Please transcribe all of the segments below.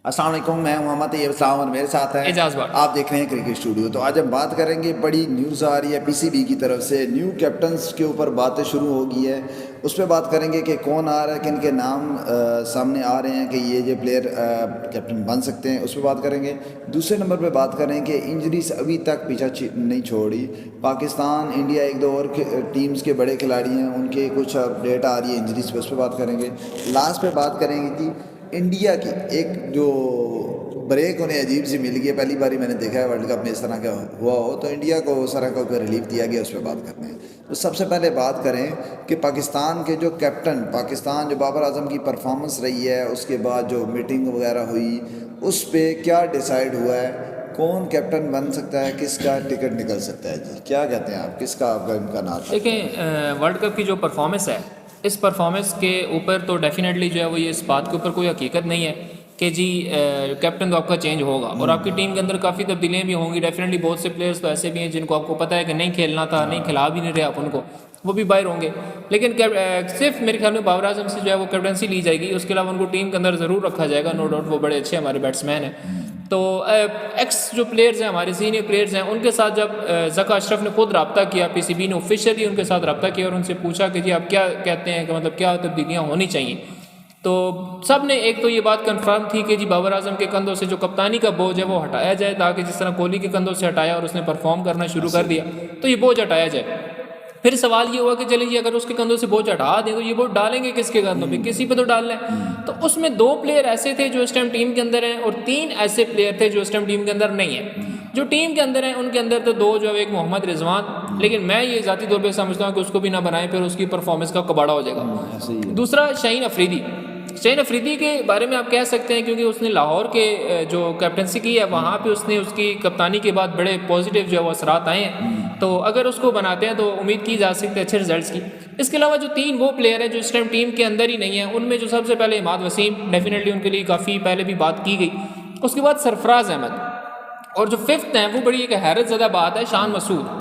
अस्सलाम वालेकुम, मैं मोहम्मद तैयब इस्लाम और मेरे साथ है एजाज भाट। आप देख रहे हैं क्रिकेट स्टूडियो। तो आज हम बात करेंगे, बड़ी न्यूज़ आ रही है पीसीबी की तरफ से, न्यू कैप्टन्स के ऊपर बातें शुरू हो गई है। उस पर बात करेंगे कि कौन आ रहा है, किन के नाम सामने आ रहे हैं कि ये प्लेयर कैप्टन बन सकते हैं, उस पर बात करेंगे। दूसरे नंबर पर बात करें कि इंजरीज अभी तक पीछा नहीं छोड़ी। पाकिस्तान, इंडिया, एक दो और टीम्स के बड़े खिलाड़ी हैं, उनके कुछ अपडेट आ रही है इंजरीज पर, उस पर बात करेंगे। लास्ट पे बात करेंगे कि इंडिया की एक जो ब्रेक उन्हें अजीब सी मिल गई है, पहली बार मैंने देखा है वर्ल्ड कप में इस तरह का हुआ हो, तो इंडिया को उस तरह का कोई रिलीफ दिया गया, उस पर बात करते हैं। तो सबसे पहले बात करें कि पाकिस्तान के जो कैप्टन, पाकिस्तान जो बाबर आजम की परफॉर्मेंस रही है, उसके बाद जो मीटिंग वगैरह हुई, उस पर क्या डिसाइड हुआ है, कौन कैप्टन बन सकता है, किसका टिकट निकल सकता है। जी क्या कहते हैं आप, किसका आपका इम्कान है? देखें, वर्ल्ड कप की जो परफॉर्मेंस है, इस परफॉर्मेंस के ऊपर तो डेफिनेटली जो है वो ये इस बात के ऊपर कोई हकीकत नहीं है कि जी कैप्टन तो आपका चेंज होगा और आपकी टीम के अंदर काफ़ी तब्दीलियाँ भी होंगी। डेफिनेटली बहुत से प्लेयर्स तो ऐसे भी हैं जिनको आपको पता है कि नहीं खेलना था, नहीं खिला भी नहीं रहे आप उनको, वो भी बाहर होंगे। लेकिन सिर्फ मेरे ख्याल में बाबर आजम से जो है वो कैप्टनसी ली जाएगी, उसके अलावा उनको टीम के अंदर ज़रूर रखा जाएगा। नो डाउट वो बड़े अच्छे हमारे बैट्समैन हैं। तो एक्स जो प्लेयर्स हैं, हमारे सीनियर प्लेयर्स हैं, उनके साथ जब ज़का अशरफ ने खुद रब्ता किया, पीसीबी ने ऑफिशियली उनके साथ रब्ता किया और उनसे पूछा कि जी आप क्या कहते हैं कि मतलब क्या तब्दीलियाँ होनी चाहिए, तो सब ने एक तो ये बात कंफर्म थी कि जी बाबर आजम के कंधों से जो कप्तानी का बोझ है वो हटाया जाए, ताकि जिस तरह कोहली के कंधों से हटाया और उसने परफॉर्म करना शुरू कर दिया तो ये बोझ हटाया जाए। फिर सवाल ये हुआ कि चलिए जी अगर उसके कंधों से बोझ हटा दें तो ये बोझ डालेंगे किसके कंधों पे, किसी पे तो डालना है। तो उसमें 2 प्लेयर ऐसे थे जो इस टाइम टीम के अंदर हैं और 3 ऐसे प्लेयर थे जो इस टाइम टीम के अंदर नहीं है। जो टीम के अंदर हैं उनके अंदर तो 2 जो है, एक मोहम्मद रिजवान, लेकिन मैं ये ज़ाती तौर पर समझता हूँ कि उसको भी ना बनाएं, फिर उसकी परफॉर्मेंस का कबाड़ा हो जाएगा। दूसरा शाहीन अफरीदी। शाहीन अफरीदी के बारे में आप कह सकते हैं क्योंकि उसने लाहौर के जो कैप्टनसी की है वहाँ पे उसने उसकी कप्तानी के बाद बड़े पॉजिटिव जो है वो असरात आए हैं, तो अगर उसको बनाते हैं तो उम्मीद की जा सकती है अच्छे रिजल्ट्स की। इसके अलावा जो 3 वो प्लेयर हैं जो इस टाइम टीम के अंदर ही नहीं है, उनमें जो सबसे पहले इमाद वसीम, डेफिनेटली उनके लिए काफ़ी पहले भी बात की गई। उसके बाद सरफराज अहमद, और जो 5th है वो बड़ी एक हैरत ज़्यादा बात है, शान मसूद।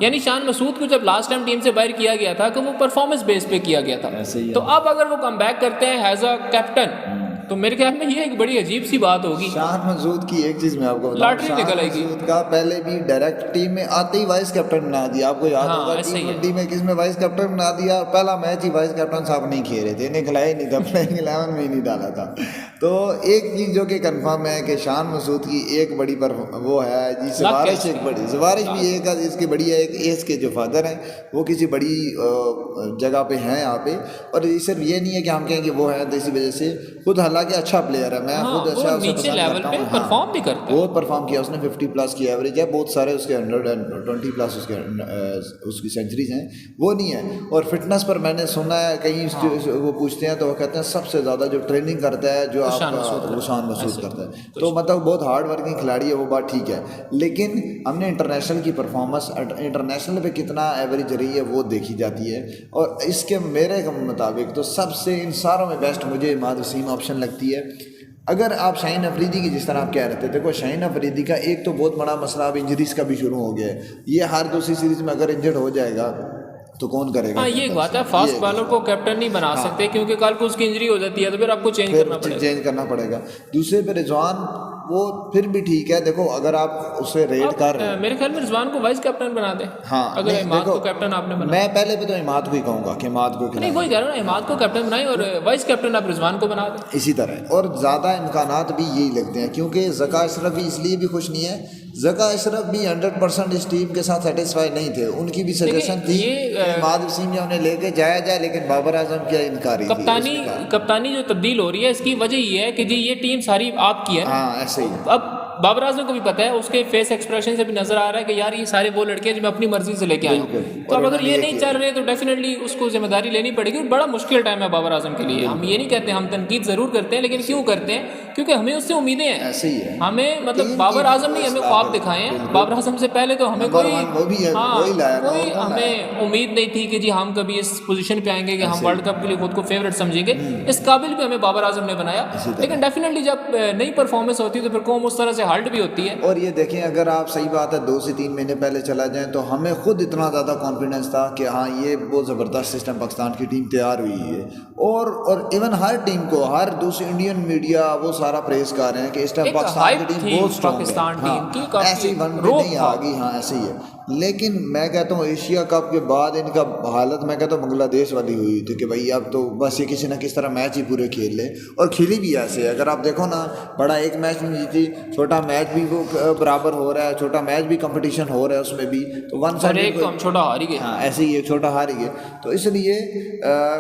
यानी शान मसूद को जब लास्ट टाइम टीम से बाहर किया गया था तो वो परफॉर्मेंस बेस पे किया गया था, तो अब अगर वो कम बैक करते हैं एज अ कैप्टन तो मेरे ख्याल में ये एक बड़ी अजीब सी बात होगी। शान मसूद की एक चीज मैं आपको बताऊं, लॉटरी निकल आएगी। मसूद का पहले भी डायरेक्ट टीम में आते ही वाइस कैप्टन बना दिया, आपको याद होगा टी20 में किसमें वाइस कैप्टन बना दिया, पहला मैच ही वाइस कैप्टन साहब नहीं खेल रहे थे, इन्हें खिलाया ही नहीं था, प्लेइंग 11 में ही नहीं डाला था। तो एक चीज जो कि कंफर्म है कि शान मसूद की एक बड़ी पर वो है जी सिफारिश, एक बड़ी सिफारिश भी एक इसकी बड़ी है, एक एस के जो फादर हैं वो किसी बड़ी जगह पे हैं यहाँ पे, और सिर्फ ये नहीं है कि हम कहें कि वो है, तो इसी वजह से खुद हालांकि अच्छा प्लेयर है, मैं खुद अच्छा नीचे लेवल पे परफॉर्म भी करता है, बहुत परफॉर्म किया उसने, 50+ की एवरेज है, बहुत सारे उसके 120+ उसकी सेंचुरीज हैं, वो नहीं है। और फिटनेस पर मैंने सुना है कहीं वो पूछते हैं तो वो कहते हैं सबसे ज़्यादा जो ट्रेनिंग करता है जो आपका शान मसूद करता है, तो मतलब बहुत हार्ड वर्किंग खिलाड़ी है, वो बात ठीक है। लेकिन हमने इंटरनेशनल की परफॉर्मेंस, इंटरनेशनल पे कितना एवरेज रही है वो देखी जाती है, और इसके मेरे मुताबिक तो सबसे इन सारों में बेस्ट मुझे इमाद वसीम ऑप्शन लगती है। अगर आप शाहीन अफरीदी की जिस तरह आप कह रहे थे, देखो शाहीन अफरीदी का एक तो बहुत बड़ा मसला अब इंजरीज का भी शुरू हो गया है, ये हर दूसरी सीरीज में अगर इंजर्ड हो जाएगा तो कौन करेगा। हाँ ये एक बात है, फास्ट बॉलर को कैप्टन नहीं बना सकते क्योंकि कल को उसकी इंजरी हो जाती है तो फिर आपको चेंज करना पड़ेगा। दूसरे पे रिजवान वो फिर भी ठीक है, देखो अगर आप उसे रेड कर रहे हैं, मेरे ख्याल में रिजवान को वाइस कैप्टन बना दे। हाँ अगर इमाद को कैप्टन आपने बनाया, मैं पहले पे तो इमाद को ही कहूँगा कि इमाद को नहीं, वही कह रहा हूँ ना, इमाद को कैप्टन बनाए और वाइस कैप्टन आप रिजवान को बना दें, इसी तरह। और ज़्यादा इम्कानात भी यही लगते हैं क्योंकि ज़का अशरफ भी इसलिए भी खुश नहीं है, ज़का अशरफ भी 100% इस टीम के साथ सेटिस्फाई नहीं थे, उनकी भी सजेशन थी इमाद वसीम या उन्हें लेके जाया जाए, लेकिन बाबर आजम क्या इनकारी कप्तानी जो तब्दील हो रही है इसकी वजह ये है कि जी ये टीम सारी आपकी है। हाँ ऐसे ही। अब बाबर आजम को भी पता है, उसके फेस एक्सप्रेशन से भी नजर आ रहा है कि यार ये सारे वो लड़के हैं जो मैं अपनी मर्जी से लेके आया हूँ, तो अब अगर ये नहीं चल रहे तो डेफिनेटली उसको जिम्मेदारी लेनी पड़ेगी। और बड़ा मुश्किल टाइम है बाबर आजम के लिए। हम ये नहीं कहते, हम तनकीद जरूर करते हैं, लेकिन क्यों करते हैं, क्योंकि हमें उससे उम्मीदें हैं। ऐसे ही है, हमें मतलब बाबर आजम ने हमें ख्वाब दिखाए हैं, बाबर आजम से पहले तो हमें कोई हमें उम्मीद नहीं थी कि जी हम कभी इस पोजीशन पे आएंगे कि हम वर्ल्ड कप के लिए खुद को फेवरेट समझेंगे। इस काबिल भी हमें बाबर आजम ने बनाया, लेकिन डेफिनेटली जब नई परफॉर्मेंस होती है तो फिर कौम उस तरह से हल्ट भी होती है। और ये देखें, अगर आप सही बात है 2 से 3 महीने पहले चला जाएं तो हमें खुद इतना ज़्यादा कॉन्फिडेंस था कि हाँ ये बहुत ज़बरदस्त सिस्टम पाकिस्तान की टीम तैयार हुई है। और इवन हर टीम को, हर दूसरी इंडियन मीडिया वो सारा प्रेस कर रहे हैं कि इस टाइम एक पाकिस्तान की hype टीम थी बहुत स्ट्रॉन्ग पाकिस्तान है। टीम की, हाँ, काफी ऐसे ही वनडे रोब नहीं था। आ गई, हाँ ऐसे ही है। लेकिन मैं कहता हूँ एशिया कप के बाद इनका हालत, मैं कहता हूँ बांग्लादेश वाली हुई थी कि भाई अब तो बस ये किसी ना किस तरह मैच ही पूरे खेल ले, और खेली भी ऐसे। अगर आप देखो ना, बड़ा एक मैच नहीं जीती, छोटा मैच भी वो बराबर हो रहा है, छोटा मैच भी कंपटीशन हो रहा है उसमें भी, तो वन और एक साइड तो हम छोटा हार ही गए। हाँ ऐसे ही एक छोटा हार ही गए। तो इसलिए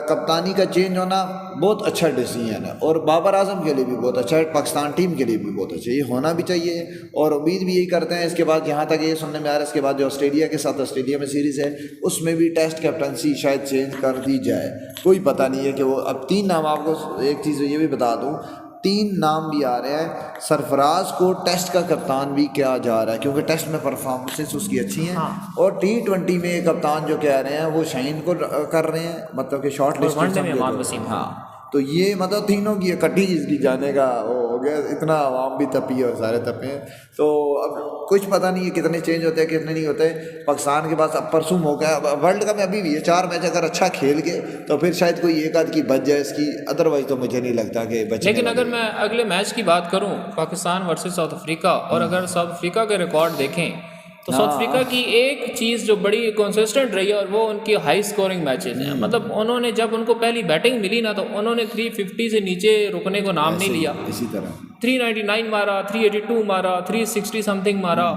कप्तानी का चेंज होना बहुत अच्छा डिसीजन है, और बाबर आजम के लिए भी बहुत अच्छा है, पाकिस्तान टीम के लिए भी बहुत अच्छा है, ये होना भी चाहिए। और उम्मीद भी यही करते हैं इसके बाद, जहाँ तक ये सुनने में आ रहा है, इसके बाद जो ऑस्ट्रेलिया के साथ ऑस्ट्रेलिया में सीरीज़ है उसमें भी टेस्ट कैप्टनसी शायद चेंज कर दी जाए। कोई पता नहीं है कि वो, अब 3 नाम, आपको एक चीज़ ये भी बता दूँ, 3 नाम भी आ रहे हैं। सरफराज को टेस्ट का कप्तान भी किया जा रहा है क्योंकि टेस्ट में परफॉर्मेंसेस उसकी अच्छी हैं। हाँ। और T20 में कप्तान जो कह रहे हैं वो शाहीन को कर रहे हैं, मतलब कि शॉर्ट लिस्ट वनडे में इमाद वसीम। हाँ, तो ये मतलब तीनों की इकट्ठी जिसकी जाने का वो हो गया, इतना आवाम भी तपी है और सारे तपे हैं। तो अब कुछ पता नहीं है कितने चेंज होते हैं कितने नहीं होते। पाकिस्तान के पास अब परसों मौका है, वर्ल्ड कप में अभी भी है, 4 मैच अगर अच्छा खेल के तो फिर शायद कोई एक आध की बच जाए इसकी, अदरवाइज तो मुझे नहीं लगता कि बचे। लेकिन अगर मैं अगले मैच की बात करूं, पाकिस्तान वर्सेस साउथ अफ्रीका, और अगर साउथ अफ्रीका के रिकॉर्ड देखें तो साउथ अफ्रीका की एक चीज़ जो बड़ी कंसिस्टेंट रही है, और वो उनकी हाई स्कोरिंग मैचेस हैं। मतलब उन्होंने जब उनको पहली बैटिंग मिली ना, तो उन्होंने 350 से नीचे रुकने को नाम नहीं लिया। इसी तरह 399 मारा, 382 मारा, 360 समथिंग मारा।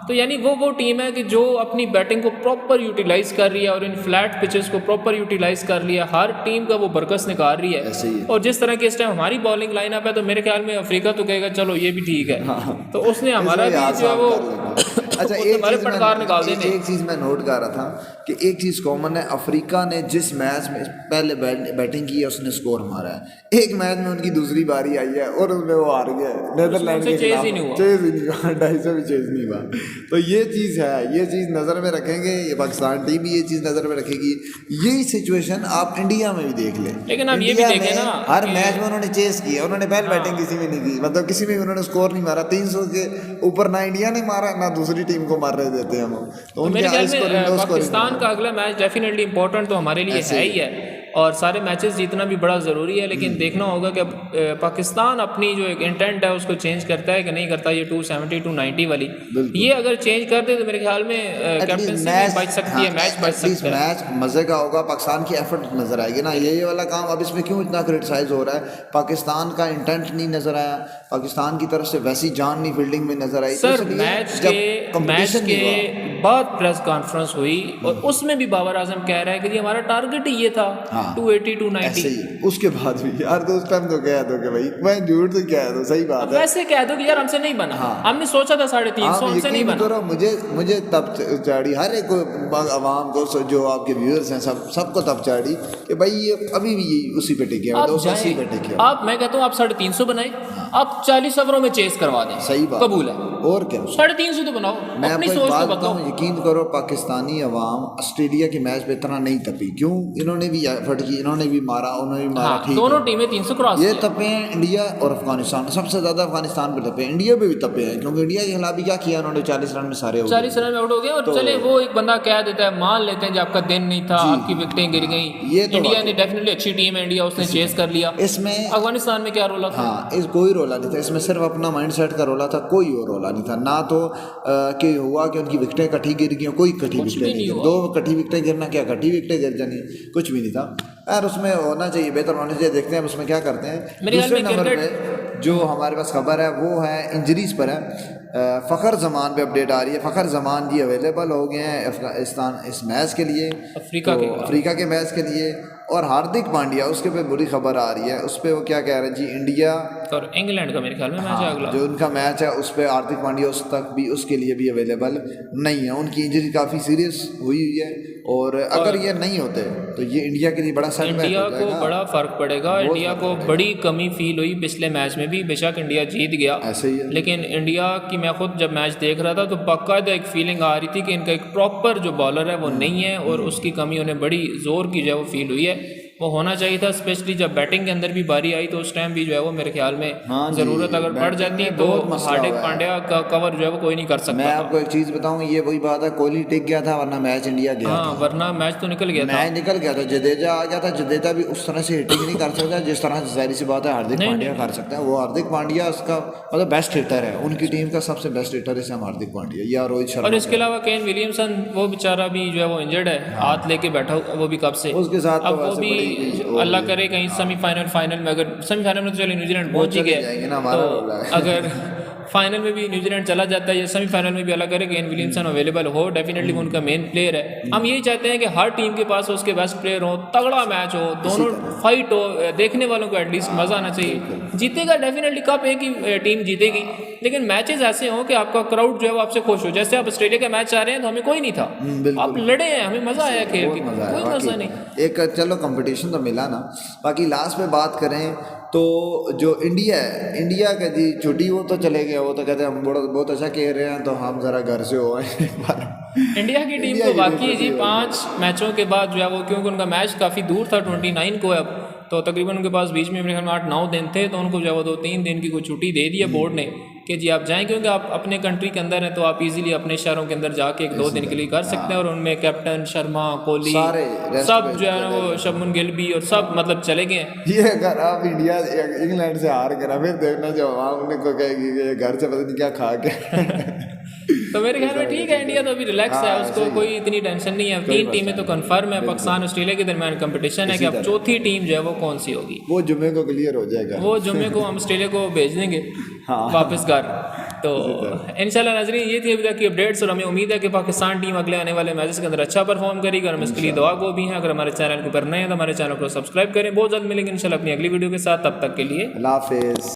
तो यानी वो टीम है कि जो अपनी बैटिंग को प्रॉपर यूटिलाइज कर रही है, और इन फ्लैट पिचेस को प्रॉपर यूटिलाइज कर लिया, हर टीम का वो बरकस निकाल रही है। ऐसे ही है। और जिस तरह के इस टाइम हमारी बॉलिंग लाइनअप है, तो मेरे ख्याल में अफ्रीका तो कहेगा चलो ये भी ठीक है। तो उसने हमारा भी जो है वो अच्छा वो हमारे पटकार निकाल देने। एक चीज़ मैं नोट कर रहा था कि एक चीज़ कॉमन है, अफ्रीका ने जिस मैच में पहले बैटिंग की है उसने स्कोर मारा है। एक मैच में उनकी दूसरी बारी आई है और उसमें वो हार गया, नेदरलैंड के खिलाफ, चेज ही नहीं हुआ, 250 भी चेज नहीं हुआ। तो ये चीज़ है, ये चीज़ नज़र में रखेंगे, ये पाकिस्तान टीम भी ये चीज़ नज़र में रखेगी। यही सिचुएशन आप इंडिया में भी देख लें। लेकिन आप ये भी देखें ना, हर मैच में उन्होंने चेस किया, उन्होंने पहले बैटिंग किसी में नहीं की, मतलब किसी में उन्होंने स्कोर नहीं मारा, 300 के ऊपर ना इंडिया ने मारा ना दूसरी टीम को मार रहे देते हैं हम। तो मेरे ख्याल में पाकिस्तान का अगला मैच डेफिनेटली इंपॉर्टेंट तो हमारे लिए है ही है, और सारे मैचेस जीतना भी बड़ा ज़रूरी है। लेकिन देखना होगा कि पाकिस्तान अपनी जो एक इंटेंट है उसको चेंज करता है कि नहीं करता। ये 270 290 वाली, ये अगर चेंज कर दे तो मेरे ख्याल में कैप्टनसी बच सकती है, मैच बच सकता है, मैच मज़े का होगा, पाकिस्तान की एफर्ट नज़र आएगी ना। ये वाला काम अब इसमें क्यों इतना क्रिटिसाइज हो रहा है? पाकिस्तान का इंटेंट नहीं नज़र आया, पाकिस्तान की तरफ से वैसी जान नहीं फील्डिंग में नज़र आई। सर मैच के बाद प्रेस कॉन्फ्रेंस हुई और उसमें भी बाबर आजम कह रहा है कि हमारा टारगेट ही ये था 280 290। उसके बाद भी यार तो उस टाइम तो कह दो कि भाई मैं झूठ तो कह दो, सही बात है, वैसे कह दो कि यार हमसे नहीं बना। हमने सोचा था 350, हमसे नहीं बना। मुझे तब चाड़ी, हर एक आवाम को, जो आपके व्यूअर्स हैं सबको तब चाड़ी कि भाई ये अभी भी यही उसी पे टिके, 280 पे टिके। आप, मैं कहता हूँ आप 350 बनाए, आप 40 ओवरों में चेस करवा दें, सही बात, कबूल है। और क्या, 350 तो बनाओ, अपनी सोच तो बताओ। यकीन करो पाकिस्तानी अवाम ऑस्ट्रेलिया के मैच पे इतना नहीं तपी। क्यों? इन्होंने भी एफर्ट की, इन्होंने भी मारा, उन्होंने भी मारा, ठीक दोनों टीमें 300 क्रॉस ये तपे हैं। इंडिया और अफगानिस्तान सबसे ज्यादा अफगानिस्तान पे तपे हैं, इंडिया पे भी तपे हैं, क्योंकि इंडिया के खिलाफ भी क्या किया उन्होंने, 40 रन में सारे 40 रन में आउट हो गए। और चले वो एक बंदा कह देता है, मान लेते हैं जब आपका दिन नहीं था, आपकी विकेटें गिर गई, ये तो इंडिया ने डेफिनेटली अच्छी टीम है, इंडिया उसने चेस कर लिया। इसमें अफगानिस्तान में क्या रोला था? इस कोई रोला नहीं था, इसमें सिर्फ अपना माइंडसेट का रोला था, कोई और रोला नहीं था। ना तो कि हुआ कि उनकी विकेटें कटी गिर गई, कोई कटी विकेटें नहीं, 2 कटी विकेटें गिरना, क्या कटी विकेटें गिर जानी, कुछ भी नहीं था यार। उसमें होना चाहिए, बेहतर होना चाहिए। देखते हैं उसमें क्या करते हैं। दूसरे नंबर पे जो हमारे पास खबर है वो है इंजरीज पर है। फ़खर ज़मान पे अपडेट आ रही है। फ़खर ज़मान जी अवेलेबल हो गए हैं अफगानिस्तान इस मैच के लिए, अफ्रीका के मैच के लिए। और हार्दिक पांड्या, उसके पे बुरी खबर आ रही है, उस पर वो क्या कह रहे हैं जी, इंडिया और इंग्लैंड का मेरे ख्याल में मैच है अगला, जो उनका मैच है उस पर हार्दिक पांड्या उस तक भी, उसके लिए भी अवेलेबल नहीं है। उनकी इंजरी काफ़ी सीरियस हुई है, और अगर ये नहीं होते तो ये इंडिया के लिए बड़ा सेटबैक इंडिया को बड़ा फर्क पड़ेगा। इंडिया को बड़ी कमी फील हुई पिछले मैच में भी, बेशक इंडिया जीत गया, ऐसे ही है। लेकिन इंडिया की, मैं खुद जब मैच देख रहा था तो बाकायदा एक फीलिंग आ रही थी कि इनका एक प्रॉपर जो बॉलर है वो नहीं है, और उसकी कमी उन्हें बड़ी जोर की जो है वो फील हुई है। वो होना चाहिए था, स्पेशली जब बैटिंग के अंदर भी बारी आई तो उस टाइम भी जो है वो मेरे ख्याल में हाँ जी, ज़रूरत अगर पड़ जाती तो बहुत मसला हार्दिक हुआ है। पांड्या का कवर जो है वो कोई नहीं कर मैं सकता था। आपको एक चीज़ बताऊं, ये वही बात है, कोहली टिक गया था वरना मैच इंडिया गया हाँ, था। वरना मैच तो निकल गया था। मैच निकल गया था, जडेजा आ गया था। जडेजा भी उस तरह से हिटिंग नहीं कर सकता जिस तरह से, जाहिर सी बात है, हार्दिक नहीं, पांड्या कर सकता है। वो हार्दिक पांड्या उसका मतलब बेस्ट हिटर है, उनकी टीम का सबसे बेस्ट हिटर है हम हार्दिक पांड्या या रोहित शर्मा। और इसके अलावा केन विलियमसन वो बेचारा भी जो है वो इंजर्ड है, हाथ लेके बैठा हुआ वो भी कब से। उसके साथ तो अब वो वैसे भी बड़ी अल्लाह करे कहीं सेमीफाइनल फाइनल में, अगर सेमीफाइनल में तो चले न्यूजीलैंड पहुंच ही चले जाएंगे ना, गए, हमारा तो रोल है। अगर फाइनल में भी न्यूजीलैंड चला जाता है या सेमीफाइनल में भी, अल्लाह करे केन विलियमसन अवेलेबल हो, डेफिनेटली वो उनका मेन प्लेयर है। हम यही चाहते हैं कि हर टीम के पास उसके बेस्ट प्लेयर हो, तगड़ा मैच हो, दोनों फाइट हो, देखने वालों को एटलीस्ट मज़ा आना चाहिए। जीतेगा डेफिनेटली कप, एक ही टीम जीतेगी, लेकिन मैचेस ऐसे हों कि आपका क्राउड जो है वो आपसे खुश हो। जैसे आप ऑस्ट्रेलिया का मैच आ रहे हैं तो हमें कोई नहीं था, आप लड़े हैं, हमें मज़ा आया खेल के, कोई मज़ा नहीं। एक चलो कंपटीशन तो मिला ना। बाकी लास्ट में बात करें तो जो इंडिया है, इंडिया का जी छुट्टी, वो तो चले गया। वो तो कहते हैं हम बहुत अच्छा खेल रहे हैं तो हम ज़रा घर से हो आए एक बार। इंडिया की टीम को बाकी है जी 5 मैचों के बाद जो है वो, क्योंकि उनका मैच काफ़ी दूर था 29 को, अब तो तकरीबन उनके पास बीच में मेरे ख्याल में 8-9 दिन थे, तो उनको जो है वो 2-3 दिन की कोई छुट्टी दे दी है बोर्ड ने कि जी आप जाएं, क्योंकि आप अपने कंट्री के अंदर हैं तो आप इजीली अपने शहरों के अंदर जाके 1-2 दिन के लिए कर सकते हैं। और उनमें कैप्टन शर्मा, कोहली, सब जो है ना वो, शुभमन गिल भी, और सब मतलब चले गए हैं। ये अगर आप इंडिया इंग्लैंड से हार कर फिर देखना जो उन्हें को कहेगी कि घर से पता नहीं क्या खा के तो मेरे ख्याल में ठीक है, इंडिया तो अभी रिलैक्स है, उसको कोई इतनी टेंशन नहीं है। 3 टीमें तो कंफर्म है, पाकिस्तान ऑस्ट्रेलिया के दरमियान कंपटीशन है कि अब चौथी टीम जो है वो कौन सी होगी। वो जुम्मे को क्लियर हो जाएगा, वो जुम्मे को हम ऑस्ट्रेलिया को भेज देंगे वापस घर। तो इंशाल्लाह नाज़रीन, ये थी अभी तक की अपडेट्स, और हमें उम्मीद है कि पाकिस्तान टीम अगले आने वाले मैचेस के अंदर अच्छा परफॉर्म करेगी, और हम इसके लिए दुआ गो भी हैं। अगर हमारे चैनल के ऊपर नए हैं तो हमारे चैनल को सब्सक्राइब करें। बहुत जल्द मिलेंगे इंशाल्लाह अपनी अगली वीडियो के साथ, तब तक के लिए अल्लाह हाफिज़।